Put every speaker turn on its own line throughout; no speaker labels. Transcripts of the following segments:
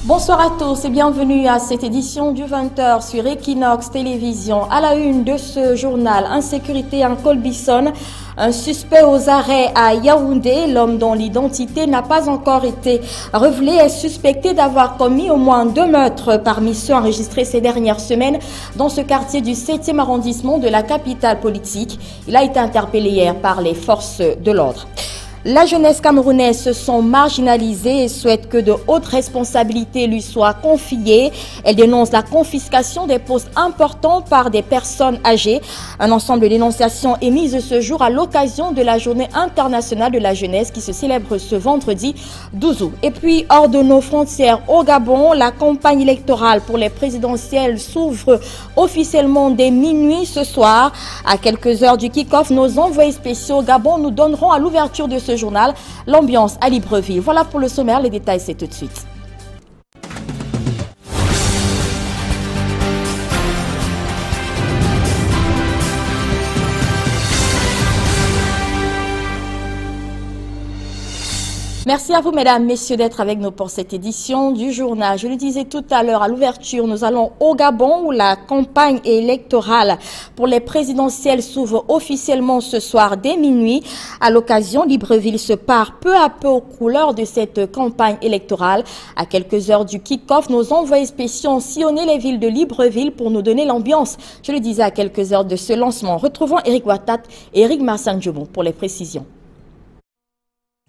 Bonsoir à tous et bienvenue à cette édition du 20h sur Equinox Télévision. À la une de ce journal, insécurité en Colbison, un suspect aux arrêts à Yaoundé, l'homme dont l'identité n'a pas encore été révélée, est suspecté d'avoir commis au moins 2 meurtres parmi ceux enregistrés ces dernières semaines dans ce quartier du 7e arrondissement de la capitale politique. Il a été interpellé hier par les forces de l'ordre. La jeunesse camerounaise se sent marginalisée et souhaite que de hautes responsabilités lui soient confiées. Elle dénonce la confiscation des postes importants par des personnes âgées. Un ensemble de dénonciations est mis ce jour à l'occasion de la journée internationale de la jeunesse qui se célèbre ce vendredi 12 août. Et puis, hors de nos frontières au Gabon, la campagne électorale pour les présidentielles s'ouvre officiellement dès minuit ce soir. À quelques heures du kick-off, nos envoyés spéciaux au Gabon nous donneront à l'ouverture de ce journal l'ambiance à Libreville. Voilà pour le sommaire, les détails c'est tout de suite. Merci à vous, mesdames, messieurs, d'être avec nous pour cette édition du journal. Je le disais tout à l'heure à l'ouverture, nous allons au Gabon où la campagne électorale pour les présidentielles s'ouvre officiellement ce soir dès minuit. À l'occasion, Libreville se part peu à peu aux couleurs de cette campagne électorale. À quelques heures du kick-off, nos envoyés spéciaux ont sillonné les villes de Libreville pour nous donner l'ambiance. Je le disais à quelques heures de ce lancement. Retrouvons Eric Watat et Eric Marsan-Djomou pour les précisions.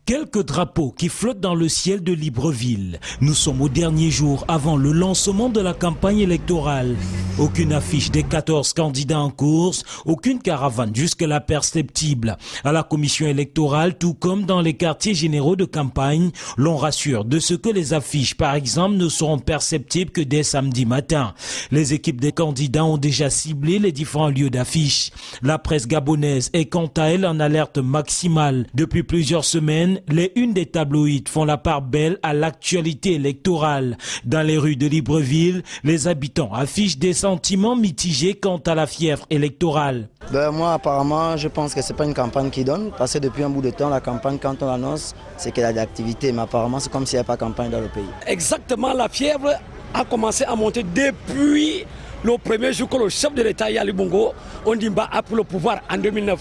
Quelques drapeaux qui flottent dans le ciel de Libreville. Nous sommes au dernier jour avant le lancement de la campagne électorale. Aucune affiche des 14 candidats en course, aucune caravane jusque-là perceptible. À la commission électorale, tout comme dans les quartiers généraux de campagne, l'on rassure de ce que les affiches, par exemple, ne seront perceptibles que dès samedi matin. Les équipes des candidats ont déjà ciblé les différents lieux d'affiches. La presse gabonaise est quant à elle en alerte maximale. Depuis plusieurs semaines, les unes des tabloïds font la part belle à l'actualité électorale. Dans les rues de Libreville, les habitants affichent des sentiments mitigés quant à la fièvre électorale.
Moi, apparemment, je pense que ce n'est pas une campagne qui donne. Parce que depuis un bout de temps, la campagne, quand on l'annonce, c'est qu'elle a des activités. Mais apparemment, c'est comme s'il n'y avait pas de campagne dans le pays.
Exactement, la fièvre a commencé à monter depuis le premier jour que le chef de l'État, Ali Bongo, Ondimba, a pris le pouvoir en 2009.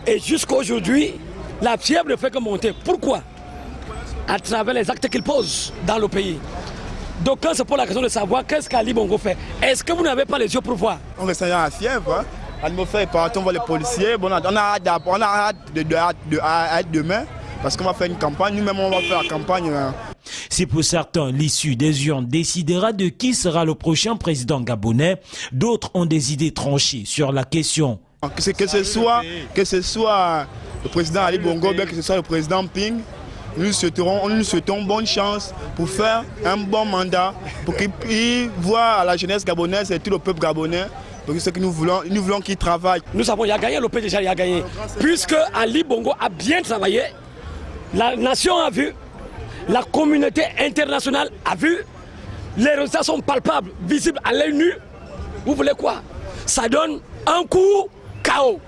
Et jusqu'à aujourd'hui, la fièvre ne fait que monter. Pourquoi? À travers les actes qu'il pose dans le pays. Donc quand c'est pour la question de savoir qu'est-ce qu'Ali Bongo fait, est-ce que vous n'avez pas les yeux pour voir?
On reste à la fièvre. Ali Bongo fait on voit les policiers. Bon, on a hâte de demain parce qu'on va faire une campagne. Nous-mêmes, on va faire la campagne.
Si pour certains, l'issue des urnes décidera de qui sera le prochain président gabonais, d'autres ont des idées tranchées sur la question.
Que ce soit le président Ali Bongo, bien que ce soit le président Ping, nous lui souhaitons bonne chance pour faire un bon mandat, pour qu'il voit à la jeunesse gabonaise et tout le peuple gabonais. Donc c'est ce que nous voulons qu'il travaille.
Nous savons, il a gagné, le pays déjà il a gagné. Puisque Ali Bongo a bien travaillé, la nation a vu, la communauté internationale a vu, les résultats sont palpables, visibles à l'œil nu. Vous voulez quoi? Ça donne un coup KO.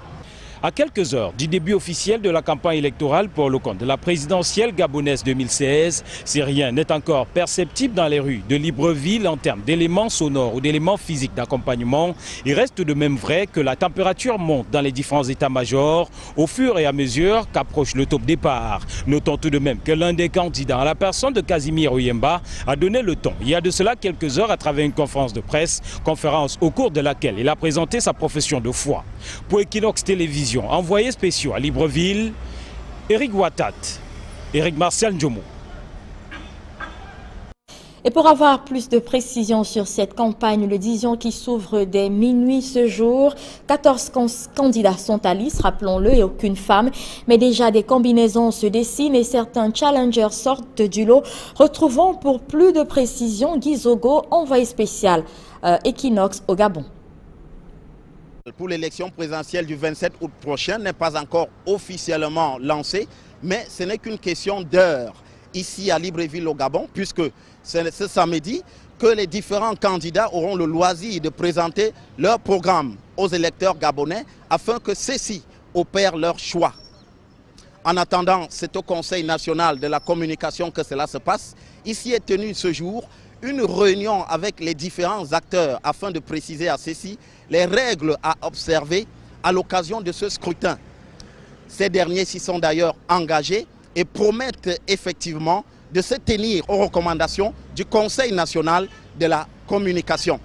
À quelques heures du début officiel de la campagne électorale pour le compte de la présidentielle gabonaise 2016, si rien n'est encore perceptible dans les rues de Libreville en termes d'éléments sonores ou d'éléments physiques d'accompagnement, il reste tout de même vrai que la température monte dans les différents états-majors au fur et à mesure qu'approche le top départ. Notons tout de même que l'un des candidats, à la personne de Casimir Oyemba, a donné le ton il y a de cela quelques heures à travers une conférence de presse, conférence au cours de laquelle il a présenté sa profession de foi. Pour Equinox Télévision, envoyé spéciaux à Libreville, Eric Watat, Eric Marsan-Djomou.
Et pour avoir plus de précisions sur cette campagne, le disions qui s'ouvre dès minuit ce jour, 14 candidats sont à liste, rappelons-le, et aucune femme. Mais déjà des combinaisons se dessinent et certains challengers sortent du lot. Retrouvons pour plus de précisions Guy Zogo, envoyé spécial Equinox au Gabon.
Pour l'élection présidentielle du 27 août prochain n'est pas encore officiellement lancée, mais ce n'est qu'une question d'heure ici à Libreville au Gabon, puisque c'est ce samedi que les différents candidats auront le loisir de présenter leur programme aux électeurs gabonais afin que ceux-ci opèrent leur choix. En attendant, c'est au Conseil national de la communication que cela se passe. Ici est tenue ce jour une réunion avec les différents acteurs afin de préciser à ceux-ci les règles à observer à l'occasion de ce scrutin. Ces derniers s'y sont d'ailleurs engagés et promettent effectivement de se tenir aux recommandations du Conseil national de la communication.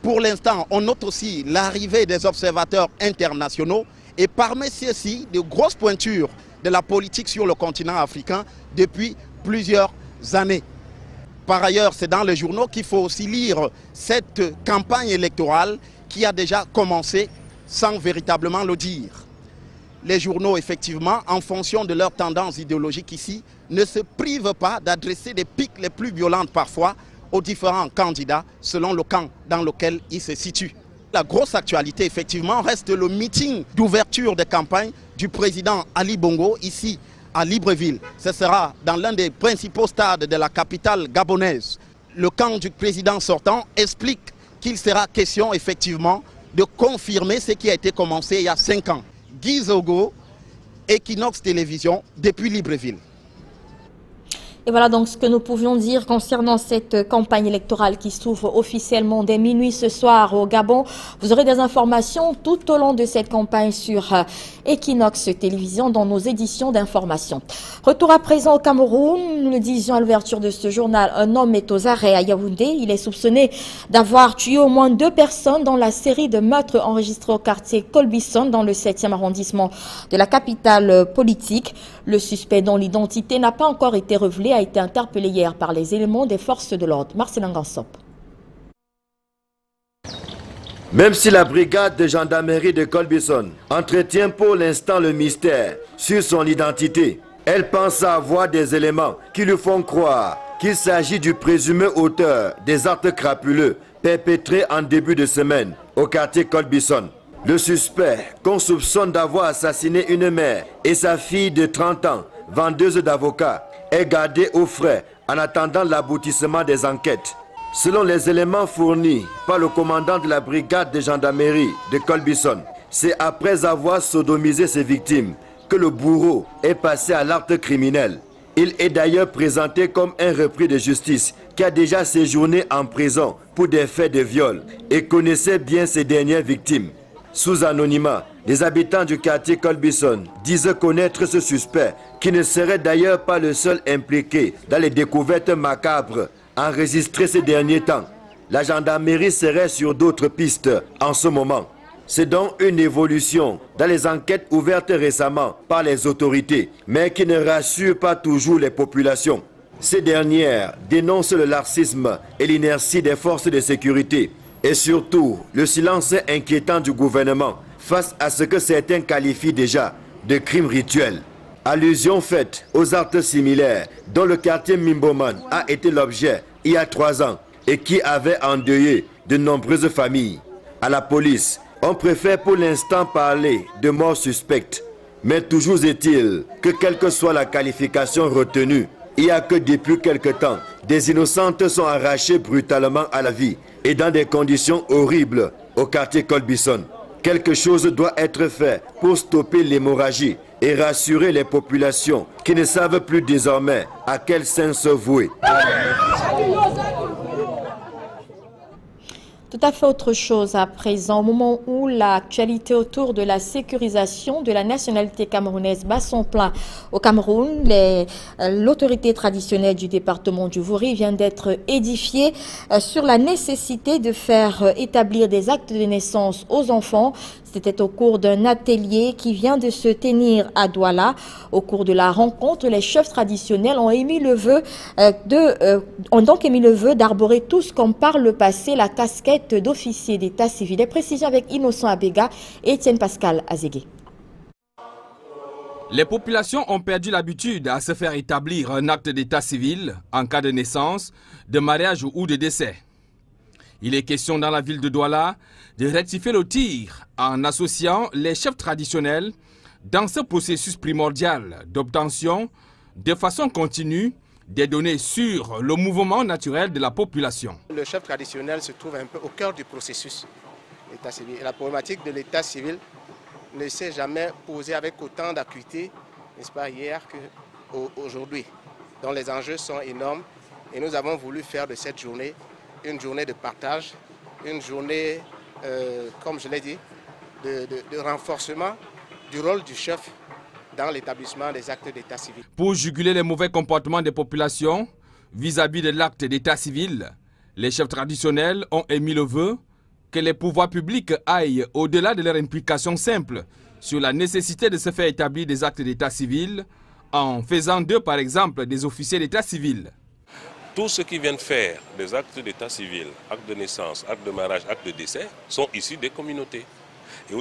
Pour l'instant, on note aussi l'arrivée des observateurs internationaux et parmi ceux-ci, de grosses pointures de la politique sur le continent africain depuis plusieurs années. Par ailleurs, c'est dans les journaux qu'il faut aussi lire cette campagne électorale qui a déjà commencé sans véritablement le dire. Les journaux, effectivement, en fonction de leurs tendances idéologiques ici, ne se privent pas d'adresser des piques les plus violentes parfois aux différents candidats selon le camp dans lequel ils se situent. La grosse actualité, effectivement, reste le meeting d'ouverture de campagne du président Ali Bongo ici à Libreville. Ce sera dans l'un des principaux stades de la capitale gabonaise. Le camp du président sortant explique qu'il sera question, effectivement, de confirmer ce qui a été commencé il y a 5 ans. Guy Zogo, Equinox Télévision, depuis Libreville.
Et voilà donc ce que nous pouvions dire concernant cette campagne électorale qui s'ouvre officiellement dès minuit ce soir au Gabon. Vous aurez des informations tout au long de cette campagne sur Equinox Télévision dans nos éditions d'information. Retour à présent au Cameroun. Nous le disions à l'ouverture de ce journal, un homme est aux arrêts à Yaoundé. Il est soupçonné d'avoir tué au moins 2 personnes dans la série de meurtres enregistrés au quartier Colbison dans le 7e arrondissement de la capitale politique. Le suspect dont l'identité n'a pas encore été révélée a été interpellé hier par les éléments des forces de l'ordre. Marcelin Gansop.
Même si la brigade de gendarmerie de Colbison entretient pour l'instant le mystère sur son identité, elle pense avoir des éléments qui lui font croire qu'il s'agit du présumé auteur des actes crapuleux perpétrés en début de semaine au quartier Colbison. Le suspect, qu'on soupçonne d'avoir assassiné une mère et sa fille de 30 ans, vendeuse d'avocats, est gardé au frais en attendant l'aboutissement des enquêtes. Selon les éléments fournis par le commandant de la brigade de gendarmerie de Colbison, c'est après avoir sodomisé ses victimes que le bourreau est passé à l'acte criminel. Il est d'ailleurs présenté comme un repris de justice qui a déjà séjourné en prison pour des faits de viol et connaissait bien ses dernières victimes. Sous anonymat, les habitants du quartier Colbison disent connaître ce suspect, qui ne serait d'ailleurs pas le seul impliqué dans les découvertes macabres enregistrées ces derniers temps. La gendarmerie serait sur d'autres pistes en ce moment. C'est donc une évolution dans les enquêtes ouvertes récemment par les autorités, mais qui ne rassure pas toujours les populations. Ces dernières dénoncent le laxisme et l'inertie des forces de sécurité, et surtout le silence inquiétant du gouvernement face à ce que certains qualifient déjà de crimes rituels. Allusion faite aux actes similaires dont le quartier Mimboman a été l'objet il y a 3 ans et qui avait endeuillé de nombreuses familles. À la police, on préfère pour l'instant parler de mort suspecte. Mais toujours est-il que quelle que soit la qualification retenue, il n'y a que depuis quelque temps, des innocentes sont arrachées brutalement à la vie et dans des conditions horribles au quartier Colbison. Quelque chose doit être fait pour stopper l'hémorragie et rassurer les populations qui ne savent plus désormais à quel sein se vouer.
Tout à fait autre chose à présent, au moment où l'actualité autour de la sécurisation de la nationalité camerounaise bat son plein. Au Cameroun, l'autorité traditionnelle du département du Vouri vient d'être édifiée sur la nécessité de faire établir des actes de naissance aux enfants. C'était au cours d'un atelier qui vient de se tenir à Douala. Au cours de la rencontre, les chefs traditionnels ont donc émis le vœu d'arborer tous comme par le passé la casquette d'officier d'état civil. Les précisions avec Innocent Abega et Étienne Pascal Azégué.
Les populations ont perdu l'habitude à se faire établir un acte d'état civil en cas de naissance, de mariage ou de décès. Il est question dans la ville de Douala de rectifier le tir en associant les chefs traditionnels dans ce processus primordial d'obtention de façon continue des données sur le mouvement naturel de la population.
Le chef traditionnel se trouve un peu au cœur du processus d'état civil. Et la problématique de l'état civil ne s'est jamais posée avec autant d'acuité, n'est-ce pas, hier qu'aujourd'hui. Donc les enjeux sont énormes Et nous avons voulu faire de cette journée une journée de partage, une journée, comme je l'ai dit, de renforcement du rôle du chef dans l'établissement des actes d'état civil.
Pour juguler les mauvais comportements des populations vis-à-vis de l'acte d'état civil, les chefs traditionnels ont émis le vœu que les pouvoirs publics aillent au-delà de leur implication simple sur la nécessité de se faire établir des actes d'état civil en faisant d'eux, par exemple, des officiers d'état civil.
Tous ceux qui viennent faire des actes d'état civil, actes de naissance, actes de mariage, actes de décès, sont issus des communautés. Et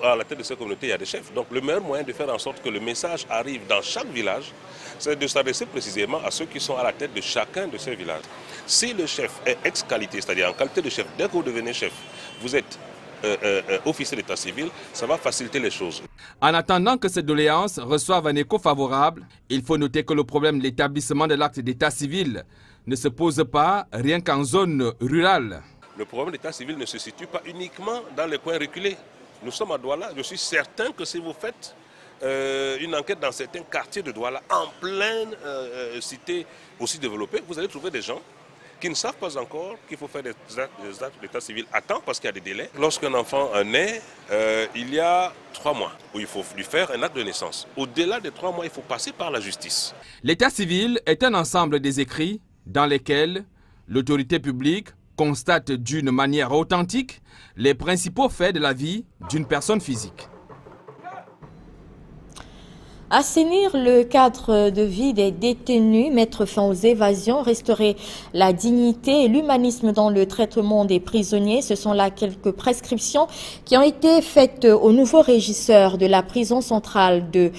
à la tête de ces communautés, il y a des chefs. Donc le meilleur moyen de faire en sorte que le message arrive dans chaque village, c'est de s'adresser précisément à ceux qui sont à la tête de chacun de ces villages. Si le chef est ex-qualité, c'est-à-dire en qualité de chef, dès que vous devenez chef, vous êtes officier d'état civil, ça va faciliter les choses.
En attendant que ces doléances reçoivent un écho favorable, il faut noter que le problème de l'établissement de l'acte d'état civil ne se pose pas rien qu'en zone rurale.
Le problème d'état civil ne se situe pas uniquement dans les coins reculés. Nous sommes à Douala, je suis certain que si vous faites une enquête dans certains quartiers de Douala, en pleine cité aussi développée, vous allez trouver des gens qui ne savent pas encore qu'il faut faire des actes d'état civil à temps parce qu'il y a des délais. Lorsqu'un enfant naît, il y a 3 mois où il faut lui faire un acte de naissance. Au-delà des 3 mois, il faut passer par la justice.
L'état civil est un ensemble des écrits dans lesquels l'autorité publique constate d'une manière authentique les principaux faits de la vie d'une personne physique.
Assainir le cadre de vie des détenus, mettre fin aux évasions, restaurer la dignité et l'humanisme dans le traitement des prisonniers, ce sont là quelques prescriptions qui ont été faites au nouveau régisseur de la prison centrale de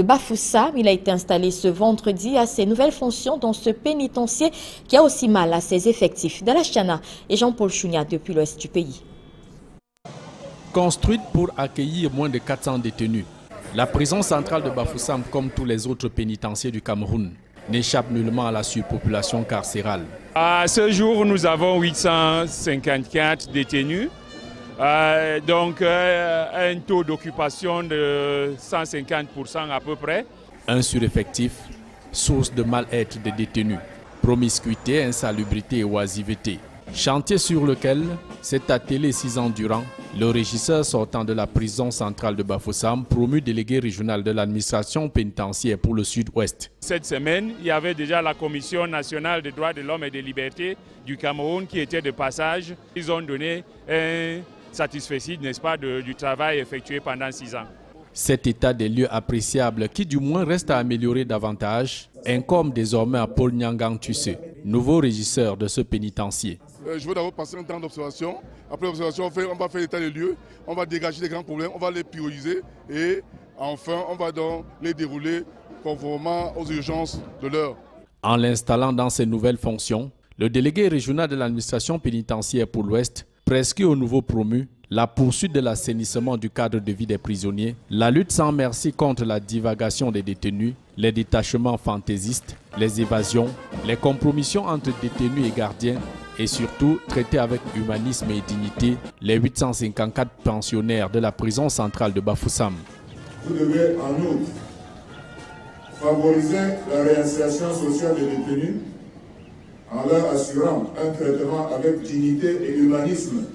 Bafoussam. Il a été installé ce vendredi à ses nouvelles fonctions dans ce pénitencier qui a aussi mal à ses effectifs. Dalachana et Jean-Paul Chounia depuis l'ouest du pays.
Construite pour accueillir moins de 400 détenus, la prison centrale de Bafoussam, comme tous les autres pénitenciers du Cameroun, n'échappe nullement à la surpopulation carcérale.
À ce jour, nous avons 854 détenus, donc un taux d'occupation de 150% à peu près.
Un sureffectif, source de mal-être des détenus, promiscuité, insalubrité et oisiveté. Chantier sur lequel s'est attelé 6 ans durant le régisseur sortant de la prison centrale de Bafoussam, promu délégué régional de l'administration pénitentiaire pour le Sud-Ouest.
Cette semaine, il y avait déjà la Commission nationale des droits de l'homme et des libertés du Cameroun qui était de passage. Ils ont donné un satisfecit, n'est-ce pas, du travail effectué pendant 6 ans.
Cet état des lieux appréciable, qui du moins reste à améliorer davantage, incombe désormais à Paul Nyangang Tusse, nouveau régisseur de ce pénitencier.
Je veux d'abord passer un temps d'observation. Après l'observation, on va faire l'état des lieux, on va dégager les grands problèmes, on va les prioriser et enfin on va donc les dérouler conformément aux urgences de l'heure.
En l'installant dans ses nouvelles fonctions, le délégué régional de l'administration pénitentiaire pour l'Ouest prescrit au nouveau promu la poursuite de l'assainissement du cadre de vie des prisonniers, la lutte sans merci contre la divagation des détenus, les détachements fantaisistes, les évasions, les compromissions entre détenus et gardiens et surtout traiter avec humanisme et dignité les 854 pensionnaires de la prison centrale de Bafoussam.
Vous devez en outre favoriser la réinsertion sociale des détenus en leur assurant un traitement avec dignité et humanisme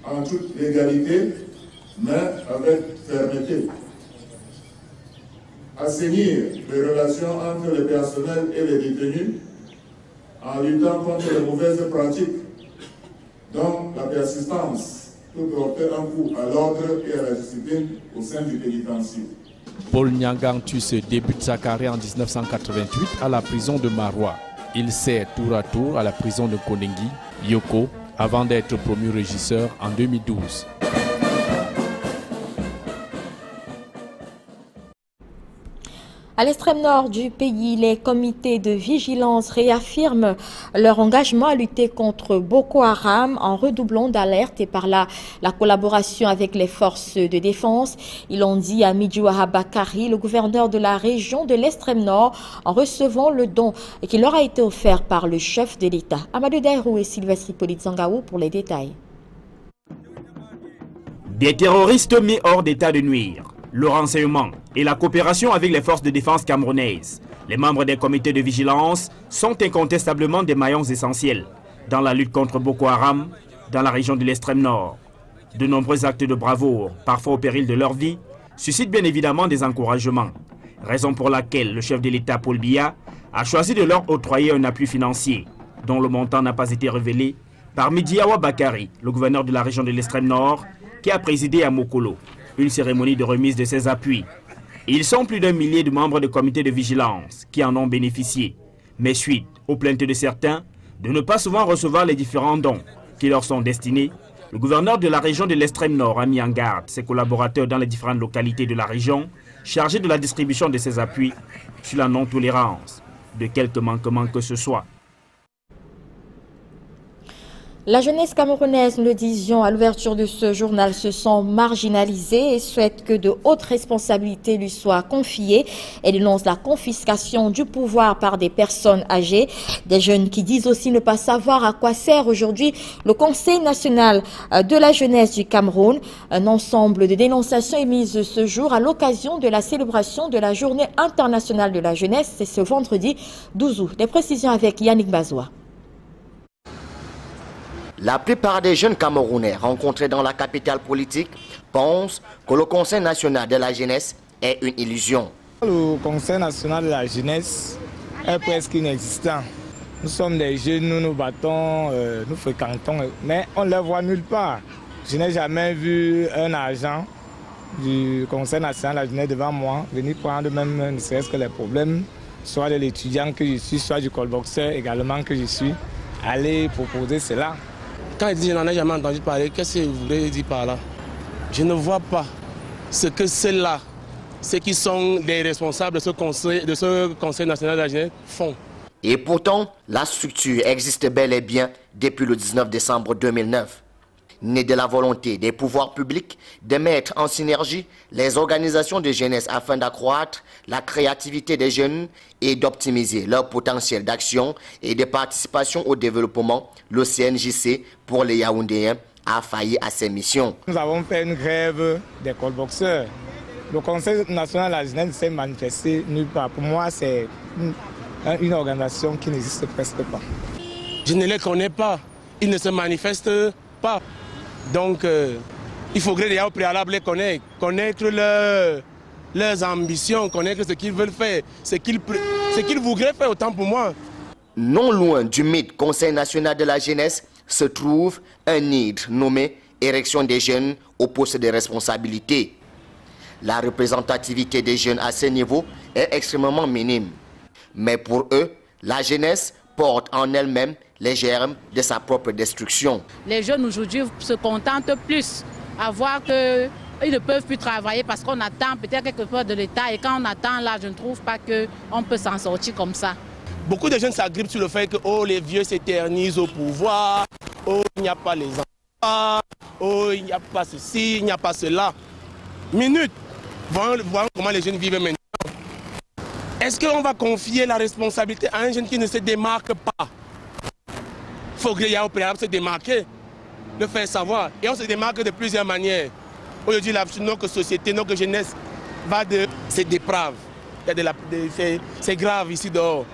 en toute légalité, mais avec fermeté. Assainir les relations entre les personnels et les détenus en luttant contre les mauvaises pratiques, dont la persistance peut porter un coup à l'ordre et à la discipline au sein du pénitencier.
Paul Nyangang Tusse débute sa carrière en 1988 à la prison de Maroua. Il sert tour à tour à la prison de Konengi, Yoko, avant d'être promu régisseur en 2012.
À l'extrême nord du pays, les comités de vigilance réaffirment leur engagement à lutter contre Boko Haram en redoublant d'alerte et par là la collaboration avec les forces de défense. Ils l'ont dit à Midjoua Bakari, le gouverneur de la région de l'extrême nord, en recevant le don qui leur a été offert par le chef de l'État. Amadou Dairou et Sylvestre Hippolyte Zangaou pour les détails.
Des terroristes mis hors d'état de nuire, le renseignement et la coopération avec les forces de défense camerounaises Les membres des comités de vigilance sont incontestablement des maillons essentiels dans la lutte contre Boko Haram dans la région de l'extrême nord. De nombreux actes de bravoure, parfois au péril de leur vie, suscitent bien évidemment des encouragements. Raison pour laquelle le chef de l'État, Paul Biya, a choisi de leur octroyer un appui financier, dont le montant n'a pas été révélé, par Midiawa Bakari, le gouverneur de la région de l'extrême nord, qui a présidé à Mokolo une cérémonie de remise de ces appuis. Ils sont plus d'1 millier de membres de comités de vigilance qui en ont bénéficié, mais suite aux plaintes de certains de ne pas souvent recevoir les différents dons qui leur sont destinés, le gouverneur de la région de l'extrême nord a mis en garde ses collaborateurs dans les différentes localités de la région chargés de la distribution de ces appuis sur la non-tolérance de quelque manquement que ce soit.
La jeunesse camerounaise, nous le disions à l'ouverture de ce journal, se sent marginalisée et souhaite que de hautes responsabilités lui soient confiées. Elle dénonce la confiscation du pouvoir par des personnes âgées. Des jeunes qui disent aussi ne pas savoir à quoi sert aujourd'hui le Conseil national de la jeunesse du Cameroun. Un ensemble de dénonciations émises ce jour à l'occasion de la célébration de la Journée internationale de la jeunesse. C'est ce vendredi 12 août. Des précisions avec Yannick Bazoua.
La plupart des jeunes Camerounais rencontrés dans la capitale politique pensent que le Conseil national de la jeunesse est une illusion.
Le Conseil national de la jeunesse est presque inexistant. Nous sommes des jeunes, nous nous battons, nous fréquentons, mais on ne les voit nulle part. Je n'ai jamais vu un agent du Conseil national de la jeunesse devant moi venir prendre même ne serait-ce que les problèmes, soit de l'étudiant que je suis, soit du colboxeur également que je suis, aller proposer cela.
Quand il dit je n'en ai jamais entendu parler, qu'est-ce que vous voulez dire par là? Je ne vois pas ce que ceux-là, ceux qui sont les responsables de ce Conseil national de la jeunesse font.
Et pourtant, la structure existe bel et bien depuis le 19 décembre 2009. Née de la volonté des pouvoirs publics de mettre en synergie les organisations de jeunesse afin d'accroître la créativité des jeunes et d'optimiser leur potentiel d'action et de participation au développement, le CNJC pour les Yaoundéens a failli à ses missions.
Nous avons fait une grève des colboxeurs. Le Conseil national de la jeunesse s'est manifesté nulle part. Pour moi, c'est une organisation qui n'existe presque pas.
Je ne les connais pas. Ils ne se manifestent pas. Donc, il faudrait déjà au préalable les connaître, connaître leurs ambitions, connaître ce qu'ils veulent faire, ce qu'ils voudraient faire autant pour moi.
Non loin du mythe Conseil national de la jeunesse se trouve un NID nommé Érection des jeunes au poste de responsabilité. La représentativité des jeunes à ce niveau est extrêmement minime. Mais pour eux, la jeunesse porte en elle-même les germes de sa propre destruction.
Les jeunes aujourd'hui se contentent plus à voir qu'ils ne peuvent plus travailler parce qu'on attend peut-être quelque part de l'État et quand on attend là, je ne trouve pas qu'on peut s'en sortir comme ça.
Beaucoup de jeunes s'agrippent sur le fait que oh, les vieux s'éternisent au pouvoir, oh, il n'y a pas les enfants, oh, il n'y a pas ceci, il n'y a pas cela. Minute, voyons comment les jeunes vivent maintenant. Est-ce qu'on va confier la responsabilité à un jeune qui ne se démarque pas? Il faut qu'il y ait au préalable se démarquer, le faire savoir. Et on se démarque de plusieurs manières. Aujourd'hui, notre société, notre jeunesse se déprave. C'est grave ici dehors.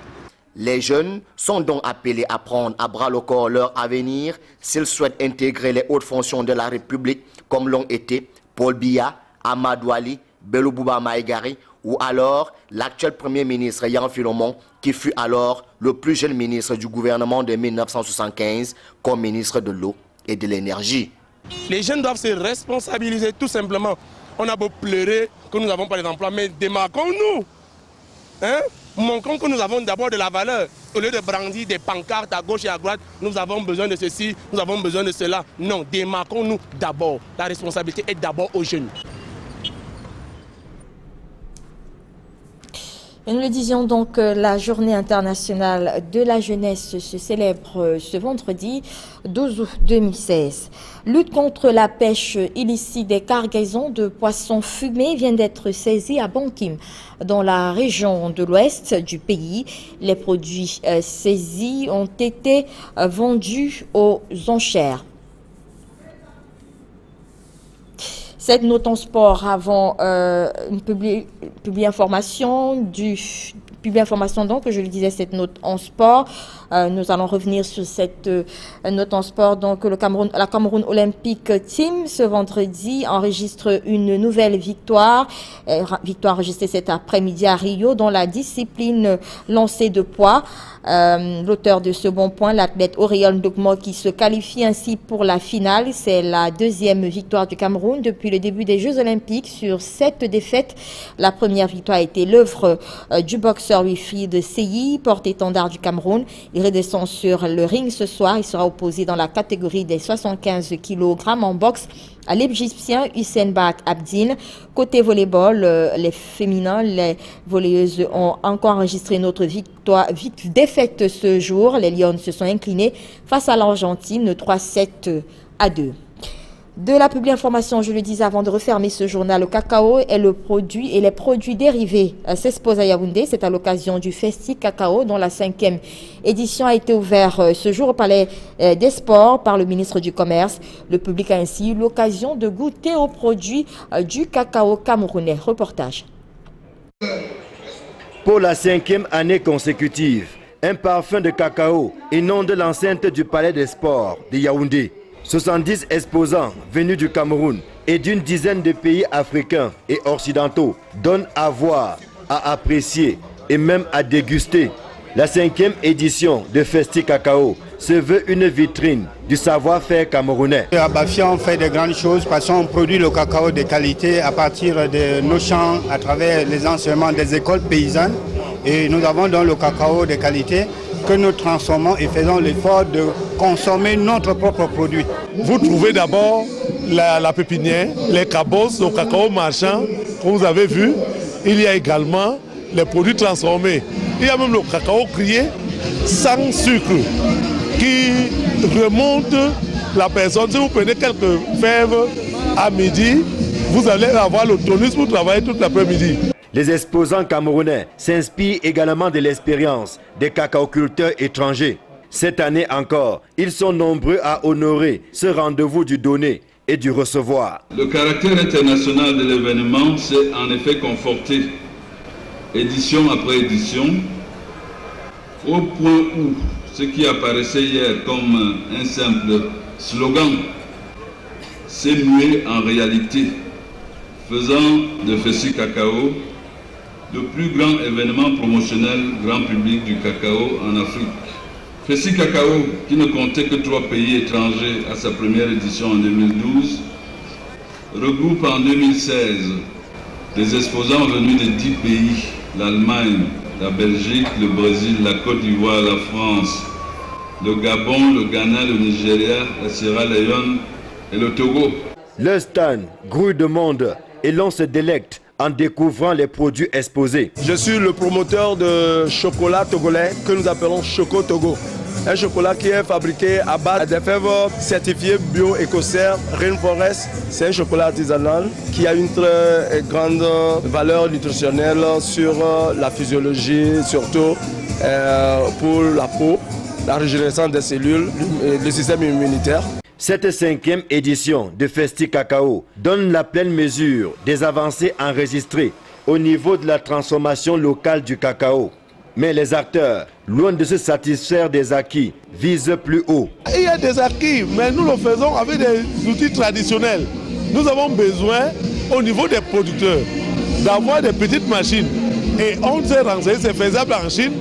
Les jeunes sont donc appelés à prendre à bras le corps leur avenir s'ils souhaitent intégrer les hautes fonctions de la République comme l'ont été Paul Biya, Amadou Ali, Bello Bouba Maïgari ou alors l'actuel Premier ministre Yan Philomon qui fut alors le plus jeune ministre du gouvernement de 1975 comme ministre de l'eau et de l'énergie.
Les jeunes doivent se responsabiliser tout simplement. On a beau pleurer que nous n'avons pas les emplois, mais démarquons-nous. Hein? Montrons que nous avons d'abord de la valeur. Au lieu de brandir des pancartes à gauche et à droite, nous avons besoin de ceci, nous avons besoin de cela. Non, démarquons-nous d'abord. La responsabilité est d'abord aux jeunes.
Et nous le disions donc, la journée internationale de la jeunesse se célèbre ce vendredi 12 août 2016. Lutte contre la pêche illicite des cargaisons de poissons fumés vient d'être saisie à Bankim, dans la région de l'ouest du pays. Les produits saisis ont été vendus aux enchères. Cette note en sport avant une publiée information public information, donc, je le disais, cette note en sport. Nous allons revenir sur cette note en sport. Donc, la Cameroun Olympic Team, ce vendredi, enregistre une nouvelle victoire. Victoire enregistrée cet après-midi à Rio, dans la discipline lancée de poids. L'auteur de ce bon point, l'athlète Auriol Ndogmo, qui se qualifie ainsi pour la finale. C'est la deuxième victoire du Cameroun depuis le début des Jeux Olympiques sur 7 défaites. La première victoire a été l'œuvre du boxeur Wilfried Seyi, porte-étendard du Cameroun. Il redescend sur le ring ce soir. Il sera opposé dans la catégorie des 75 kg en boxe à l'Égyptien Hussein Bak Abdin. Côté volleyball, les féminins, les volleyeuses ont encore enregistré une autre défaite ce jour. Les Lions se sont inclinés face à l'Argentine 3-7-2. De la public information, je le disais avant de refermer ce journal, le cacao est le produit et les produits dérivés s'exposent à Yaoundé. C'est à l'occasion du Festi Cacao dont la 5e édition a été ouverte ce jour au Palais des Sports par le ministre du Commerce. Le public a ainsi eu l'occasion de goûter aux produits du cacao camerounais. Reportage.
Pour la 5e année consécutive, un parfum de cacao inonde l'enceinte du Palais des Sports de Yaoundé. 70 exposants venus du Cameroun et d'une dizaine de pays africains et occidentaux donnent à voir, à apprécier et même à déguster. La 5e édition de Festi Cacao se veut une vitrine du savoir-faire camerounais.
À Bafia, on fait de grandes choses parce qu'on produit le cacao de qualité à partir de nos champs, à travers les enseignements des écoles paysannes. Et nous avons donc le cacao de qualité que nous transformons et faisons l'effort de consommer notre propre produit.
Vous trouvez d'abord la pépinière, les cabosses, le cacao marchand, comme vous avez vu. Il y a également les produits transformés. Il y a même le cacao grillé sans sucre qui remonte la personne. Si vous prenez quelques fèves à midi, vous allez avoir le tonus pour travailler toute l'après-midi.
Les exposants camerounais s'inspirent également de l'expérience des cacaoculteurs étrangers. Cette année encore, ils sont nombreux à honorer ce rendez-vous du donner et du recevoir.
Le caractère international de l'événement s'est en effet conforté, édition après édition, au point où ce qui apparaissait hier comme un simple slogan s'est mué en réalité, faisant de Festi Cacao le plus grand événement promotionnel grand public du cacao en Afrique. Festi Cacao, qui ne comptait que 3 pays étrangers à sa première édition en 2012, regroupe en 2016 des exposants venus de 10 pays, l'Allemagne, la Belgique, le Brésil, la Côte d'Ivoire, la France, le Gabon, le Ghana, le Nigeria, la Sierra Leone et le Togo.
Le stand grouille de monde et l'on se délecte en découvrant les produits exposés.
Je suis le promoteur de chocolat togolais que nous appelons Choco Togo. Un chocolat qui est fabriqué à base des fèves certifiées bio-écossaires Rainforest. C'est un chocolat artisanal qui a une très grande valeur nutritionnelle sur la physiologie, surtout pour la peau, la régénérescence des cellules, le système immunitaire.
Cette 5e édition de Festi Cacao donne la pleine mesure des avancées enregistrées au niveau de la transformation locale du cacao. Mais les acteurs, loin de se satisfaire des acquis, visent plus haut.
Il y a des acquis, mais nous le faisons avec des outils traditionnels. Nous avons besoin, au niveau des producteurs, d'avoir des petites machines. Et on s'est renseigné, c'est faisable en Chine,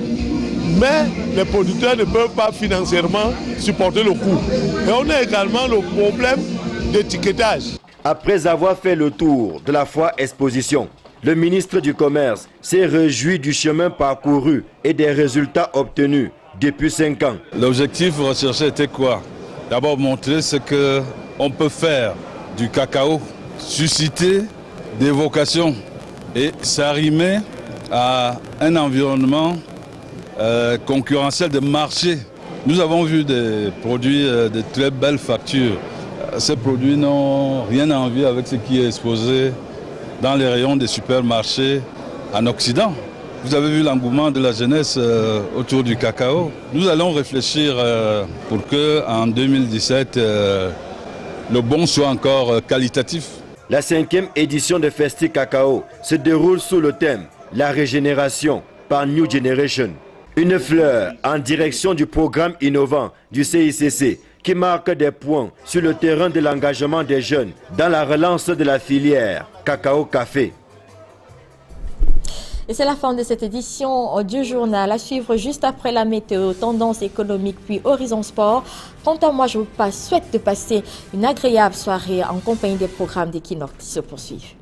mais les producteurs ne peuvent pas financièrement supporter le coût. Et on a également le problème d'étiquetage.
Après avoir fait le tour de la foire exposition, le ministre du Commerce s'est réjoui du chemin parcouru et des résultats obtenus depuis 5 ans.
L'objectif recherché était quoi? D'abord montrer ce qu'on peut faire du cacao, susciter des vocations et s'arrimer à un environnement concurrentiel de marché. Nous avons vu des produits de très belles factures. Ces produits n'ont rien à envier avec ce qui est exposé dans les rayons des supermarchés en Occident. Vous avez vu l'engouement de la jeunesse autour du cacao. Nous allons réfléchir pour que en 2017, le bon soit encore qualitatif.
La 5e édition de Festi Cacao se déroule sous le thème « La régénération » par New Generation. Une fleur en direction du programme innovant du CICC qui marque des points sur le terrain de l'engagement des jeunes dans la relance de la filière cacao-café.
Et c'est la fin de cette édition du journal. À suivre juste après la météo, tendance économique puis Horizon Sport. Quant à moi, je vous souhaite de passer une agréable soirée en compagnie des programmes d'Equinox qui se poursuivent.